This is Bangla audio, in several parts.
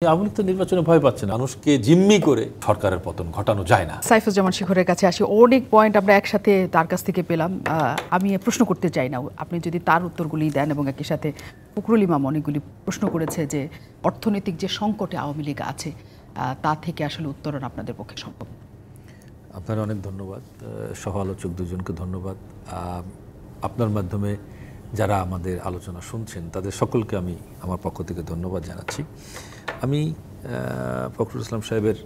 আওয়ামী লীগ তো নির্বাচনে ভয় পাচ্ছে না, মানুষকে জিম্মি করে সরকারের পতন ঘটানো যায় না। সাইফুজ্জামান শিখরের কাছে আসি, অনেক পয়েন্ট আমরা একসাথে তার কাছ থেকে পেলাম। আমি প্রশ্ন করতে চাই না, আপনি যদি তার উত্তরগুলি দেন, এবং একই সাথে ফখরুল ইমাম অনেকগুলি প্রশ্ন করেছে যে অর্থনৈতিক যে সংকটে আওয়ামী লীগ আছে তা থেকে আসলে উত্তরণ আপনাদের পক্ষে সম্ভব। আপনার অনেক ধন্যবাদ, সহ আলোচক দুজনকে ধন্যবাদ। আপনার মাধ্যমে যারা আমাদের আলোচনা শুনছেন তাদের সকলকে আমি আমার পক্ষ থেকে ধন্যবাদ জানাচ্ছি। আমি ফখরুল ইসলাম সাহেবের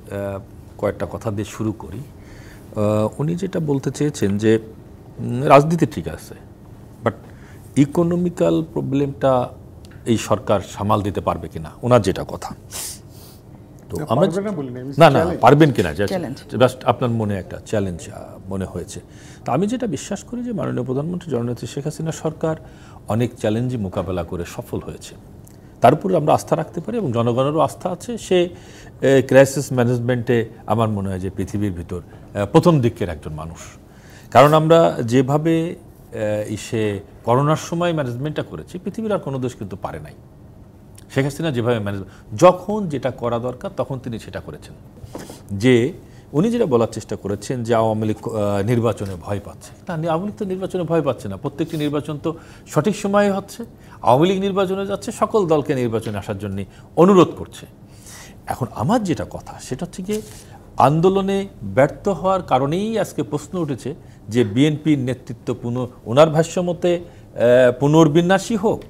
কয়েকটা কথা দিয়ে শুরু করি। উনি যেটা বলতে চেয়েছেন যে রাজনীতি ঠিক আছে, বাট ইকোনমিক্যাল প্রবলেমটা এই সরকার সামাল দিতে পারবে কিনা, ওনার যেটা কথা। তো আমরা না পারবেন কিনা, জাস্ট আপনার মনে একটা চ্যালেঞ্জ মনে হয়েছে। তো আমি যেটা বিশ্বাস করি যে মাননীয় প্রধানমন্ত্রী জননেত্রী শেখ হাসিনা সরকার অনেক চ্যালেঞ্জই মোকাবেলা করে সফল হয়েছে, তার উপরে আমরা আস্থা রাখতে পারি এবং জনগণেরও আস্থা আছে। সে ক্রাইসিস ম্যানেজমেন্টে আমার মনে হয় যে পৃথিবীর ভিতর প্রথম দিকের একজন মানুষ। কারণ আমরা যেভাবে সে করোনার সময় ম্যানেজমেন্টটা করেছি, পৃথিবীর আর কোনো দেশ কিন্তু পারে নাই। শেখ হাসিনা যেভাবে যখন যেটা করা দরকার তখন তিনি সেটা করেছেন। যে উনি যেটা বলার চেষ্টা করেছেন যে আওয়ামী লীগ নির্বাচনে ভয় পাচ্ছে, না, আওয়ামী লীগ তো নির্বাচনে ভয় পাচ্ছে না। প্রত্যেকটি নির্বাচন তো সঠিক সময়ে হচ্ছে। আওয়ামী লীগ নির্বাচনে যাচ্ছে, সকল দলকে নির্বাচনে আসার জন্য অনুরোধ করছে। এখন আমার যেটা কথা সেটা হচ্ছে গিয়ে আন্দোলনে ব্যর্থ হওয়ার কারণেই আজকে প্রশ্ন উঠেছে যে বিএনপির নেতৃত্ব ওনার ভাষ্যমতে পুনর্বিন্যাসী হোক,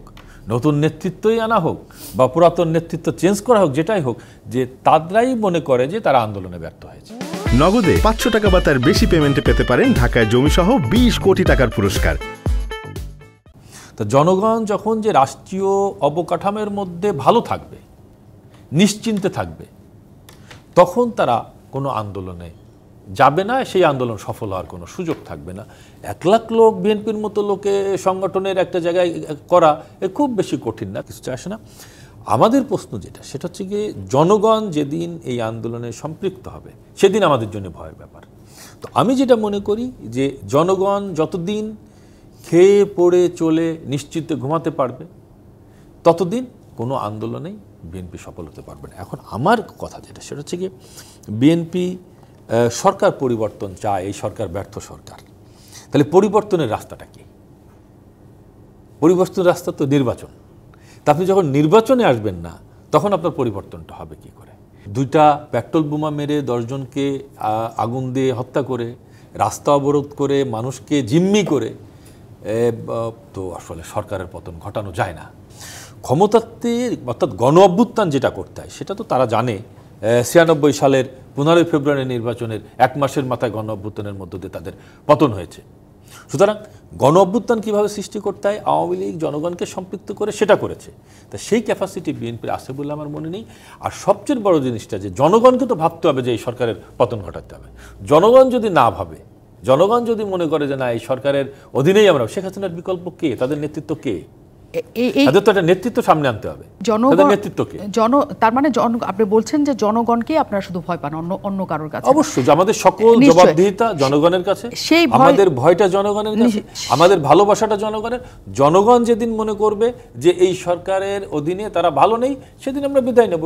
নতুন নেতৃত্বই আনা হোক, বা পুরাতন নেতৃত্ব চেঞ্জ করা হোক, যেটাই হোক, যে তারাই মনে করে যে তারা আন্দোলনে ব্যর্থ হয়েছে। নগদে 500 টাকা বা তার বেশি পেমেন্টে পেতে পারেন ঢাকায় জমিসহ 20 কোটি টাকার পুরস্কার। তো জনগণ যখন যে রাষ্ট্রীয় অবকাঠামোর মধ্যে ভালো থাকবে, নিশ্চিন্তে থাকবে, তখন তারা কোনো আন্দোলনে যাবে না, সেই আন্দোলন সফল হওয়ার কোনো সুযোগ থাকবে না। 1 লাখ লোক বিএনপির মতো লোকে সংগঠনের একটা জায়গায় করা খুব বেশি কঠিন না, কিছু আসে না। আমাদের প্রশ্ন যেটা সেটা হচ্ছে গিয়ে জনগণ যেদিন এই আন্দোলনে সম্পৃক্ত হবে সেদিন আমাদের জন্য ভয়ের ব্যাপার। তো আমি যেটা মনে করি যে জনগণ যতদিন খেয়ে পড়ে চলে নিশ্চিন্তে ঘুমাতে পারবে, ততদিন কোনো আন্দোলনেই বিএনপি সফল হতে পারবে না। এখন আমার কথা যেটা সেটা হচ্ছে গিয়ে বিএনপি সরকার পরিবর্তন চায়, এই সরকার ব্যর্থ সরকার। তাহলে পরিবর্তনের রাস্তাটা কি? পরিবর্তনের রাস্তা তো নির্বাচন। তা আপনি যখন নির্বাচনে আসবেন না, তখন আপনার পরিবর্তনটা হবে কি করে? 2টা পেট্রোল বোমা মেরে 10 জনকে আগুন দিয়ে হত্যা করে, রাস্তা অবরোধ করে, মানুষকে জিম্মি করে তো আসলে সরকারের পতন ঘটানো যায় না। ক্ষমতাতে অর্থাৎ গণ অভ্যুত্থান যেটা করতে হয় সেটা তো তারা জানে। 96 সালের 15 ফেব্রুয়ারি নির্বাচনের 1 মাসের মাথায় গণ অভ্যুত্থানের মধ্য দিয়ে তাদের পতন হয়েছে। সুতরাং গণ অভ্যুত্থান কীভাবে সৃষ্টি করতে হয়, আওয়ামী লীগ জনগণকে সম্পৃক্ত করে সেটা করেছে। তা সেই ক্যাপাসিটি বিএনপির আছে বলে আমার মনে নেই। আর সবচেয়ে বড় জিনিসটা যে জনগণকে তো ভাবতে হবে যে এই সরকারের পতন ঘটাতে হবে। জনগণ যদি না ভাবে, জনগণ যদি মনে করে যে না এই সরকারের অধীনেই আমরা, শেখ হাসিনার বিকল্প কে? তাদের নেতৃত্ব কে? তাদের তো একটা নেতৃত্ব সামনে আনতে হবে। নেতৃত্বকে তার মানে আপনি বলছেন যে জনগণকে আপনারা শুধু ভয় পান, অন্য কারোর কাছে? অবশ্যই আমাদের সকল জবাবদিহিতা জনগণের কাছে, আমাদের ভয়টা জনগণের কাছে, আমাদের ভালোবাসাটা জনগণের। জনগণ যেদিন মনে করবে যে এই সরকারের অধীনে তারা ভালো নেই, সেদিন আমরা বিদায় নেব।